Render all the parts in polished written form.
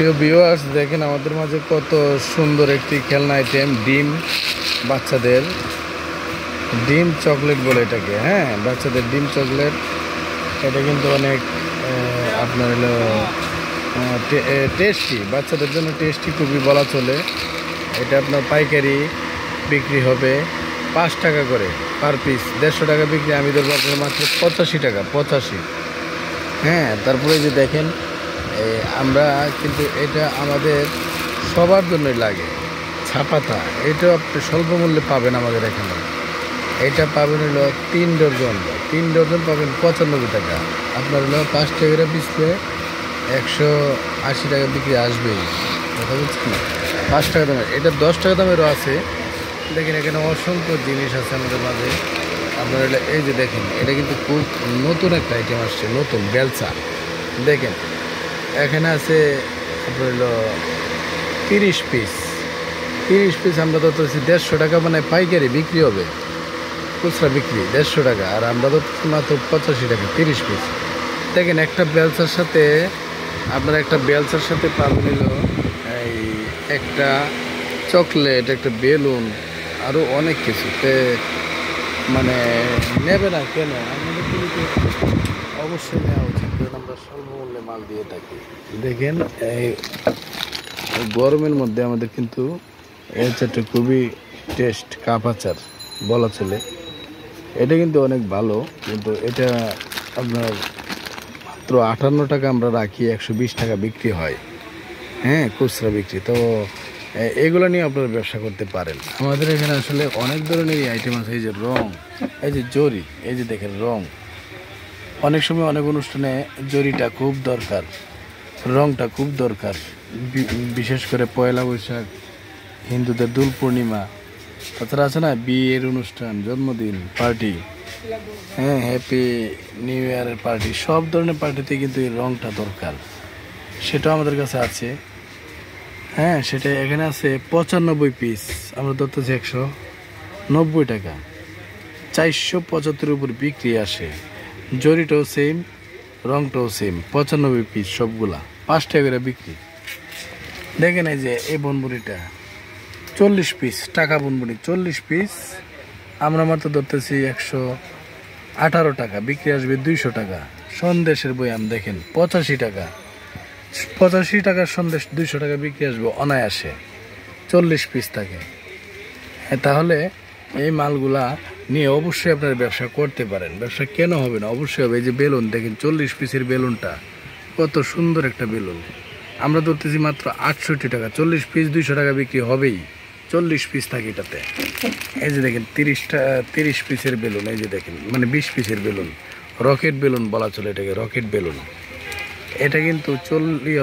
প্রিয় ভিউয়ার্স, দেখেন আমাদের মাঝে কত সুন্দর একটি খেলনা আইটেম, ডিম, বাচ্চাদের ডিম চকলেট বলে এটাকে। হ্যাঁ, বাচ্চাদের ডিম চকলেট। এটা কিন্তু অনেক আপনার হলো টেস্টি, বাচ্চাদের জন্য টেস্টি খুবই বলা চলে। এটা আপনার পাইকারি বিক্রি হবে 5 টাকা করে পার পিস, 150 টাকা বিক্রি। আমি ধরবো আপনার মাত্র 85 টাকা, 85। হ্যাঁ, তারপরে যে দেখেন আমরা কিন্তু এটা আমাদের সবার জন্যই লাগে। ছাপাতা এটাও আপনি স্বল্প মূল্যে পাবেন আমাদের এখানে। এটা পাবেন হলো 3 ডজন, 3 ডজন পাবেন 95 টাকা। আপনার হলো 5 টাকা পিসলে 180 টাকা বিক্রি আসবেই, কথা বুঝছেন। 5 টাকা দামের, এটা 10 টাকা দামেরও আছে। দেখেন এখানে অসংখ্য জিনিস আছে আমাদের মাঝে। আপনার হলো এই যে দেখেন, এটা কিন্তু খুব নতুন একটা আইটেম আসছে, নতুন বেলচা। দেখেন এখানে আছে আপনার হলো 30 পিস। 30 পিস আমরা ধরতেছি 150 টাকা, মানে পাইকারি বিক্রি হবে, খুচরা বিক্রি 150 টাকা, আর আমরা ধরতেছি মাত্র 85 টাকা 30 পিস। দেখেন একটা বেলচার সাথে আপনার একটা বেলচার সাথে পাবেন হলো এই একটা চকলেট, একটা বেলুন, আরও অনেক কিছুতে। মানে নেবে না কেন? আমাদের কিন্তু অবশ্যই নেওয়া উচিত, কারণ আমরা স্বল্পমূল্যে মাল দিয়ে থাকি। দেখেন এই গরমের মধ্যে আমাদের কিন্তু এই আচারটা খুবই টেস্ট, কাপ আচার বলা চলে। এটা কিন্তু অনেক ভালো, কিন্তু এটা আপনার মাত্র 58 টাকা আমরা রাখি, 120 টাকা বিক্রি হয়। হ্যাঁ, খুচরা বিক্রি। তো এগুলো নিয়ে আপনারা ব্যবসা করতে পারেন। আমাদের এখানে আসলে অনেক ধরনেরই আইটেম আছে। এই যে রং, এই যে জরি, এই যে দেখেন রং। অনেক সময় অনেক অনুষ্ঠানে জরিটা খুব দরকার, রংটা খুব দরকার। বিশেষ করে পয়লা বৈশাখ, হিন্দুদের দোল পূর্ণিমা, তাছাড়া আছে না বিয়ের অনুষ্ঠান, জন্মদিন পার্টি, হ্যাঁ হ্যাপি নিউ ইয়ারের পার্টি, সব ধরনের পার্টিতে কিন্তু এই রংটা দরকার। সেটাও আমাদের কাছে আছে। হ্যাঁ, সেটা এখানে আছে 95 পিস, আমরা ধরতেছি 190 টাকা। 475 উপর বিক্রি আসে। জরিটাও সেম, রংটাও সেম। 95 পিস সবগুলা 5 টাকা করে বিক্রি। দেখেন এই যে এই বনবুড়িটা 40 পিস, টাকা বনবুড়ি 40 পিস আমরা মাত্র ধরতেছি 118 টাকা, বিক্রি আসবে 200 টাকা। সন্দেশের বয়াম দেখেন 85 টাকা, 85 টাকার সন্দেশ 200 টাকা বিক্রি আসবে অনায়াসে, 40 পিস থাকে। তাহলে এই মালগুলা নিয়ে অবশ্যই আপনারা ব্যবসা করতে পারেন। ব্যবসা কেন হবে না? অবশ্যই হবে। এই যে বেলুন দেখেন, 40 পিসের বেলুনটা কত সুন্দর একটা বেলুন, আমরা ধরতেছি মাত্র 68 টাকা। 40 পিস 200 টাকা বিক্রি হবেই, 40 পিস থাকে এটাতে। এই যে দেখেন 30 পিসের বেলুন, এই যে দেখেন মানে 20 পিসের বেলুন, রকেট বেলুন বলা চলে এটাকে, রকেট বেলুন। এটা কিন্তু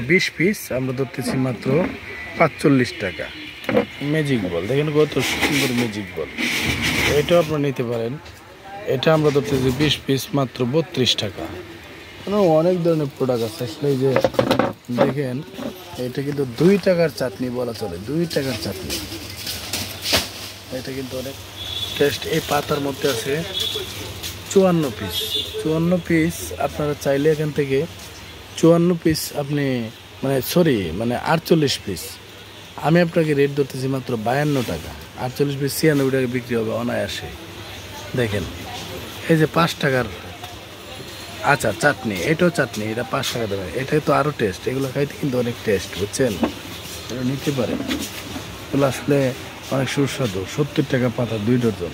20 পিস আমরা ধরতেছি মাত্র 45 টাকা। ম্যাজিক বল দেখেন কত সুন্দর ম্যাজিক বল, এটাও আপনারা নিতে পারেন। এটা আমরা ধরতেছি 20 পিস মাত্র 32 টাকা। অনেক ধরনের প্রোডাক্ট আছে আসলে। এই যে দেখেন এটা কিন্তু 2 টাকার চাটনি বলা চলে, 2 টাকার চাটনি। এটা কিন্তু অনেক টেস্ট। এই পাতার মধ্যে আছে 54 পিস, 54 পিস। আপনারা চাইলে এখান থেকে 54 পিস আপনি মানে 48 পিস। আমি আপনাকে রেট ধরতেছি মাত্র 52 টাকা। 48 পিস 96 টাকা বিক্রি হবে অনায়াসে। দেখেন এই যে 5 টাকার আচার চাটনি, এটাও চাটনি, এটা 5 টাকা দেবে। এটা তো আরও টেস্ট, এগুলো খাইতে কিন্তু অনেক টেস্ট, বুঝছেন। এটা নিতে পারেন, এগুলো আসলে অনেক সুস্বাদু। 70 টাকা পাতা 2 ডজন,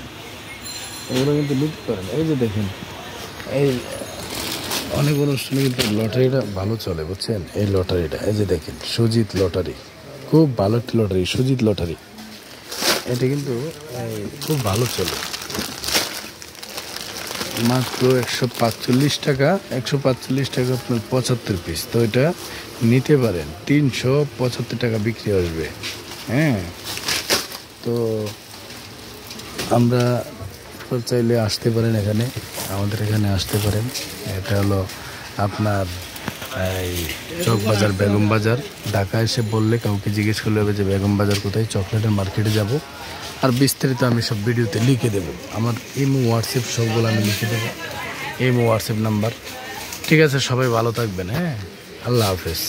এগুলো কিন্তু নিতে পারেন। এই যে দেখেন এই অনেক অনুষ্ঠানে কিন্তু লটারিটা ভালো চলে, বুঝছেন। এই লটারিটা এই যে দেখেন, সুজিত লটারি, খুব ভালো একটি লটারি, সুজিত লটারি। এটা কিন্তু খুব ভালো চলে, মাত্র 145 টাকা। 145 টাকা আপনার 75 পিস। তো এটা নিতে পারেন, 375 টাকা বিক্রি আসবে। হ্যাঁ, তো আমরা চাইলে আসতে পারেন এখানে, আমাদের এখানে আসতে পারেন। এটা হলো আপনার এই চকবাজার, বেগম বাজার। ঢাকা এসে বললে কাউকে জিজ্ঞেস করলে হবে যে বেগম বাজার কোথায়, চকলেটের মার্কেটে যাব। আর বিস্তারিত আমি সব ভিডিওতে লিখে দেবো। আমার ইমো হোয়াটসঅ্যাপ সবগুলো আমি লিখে দেবো, ইমো হোয়াটসঅ্যাপ নাম্বার। ঠিক আছে, সবাই ভালো থাকবেন। হ্যাঁ, আল্লাহ হাফেজ।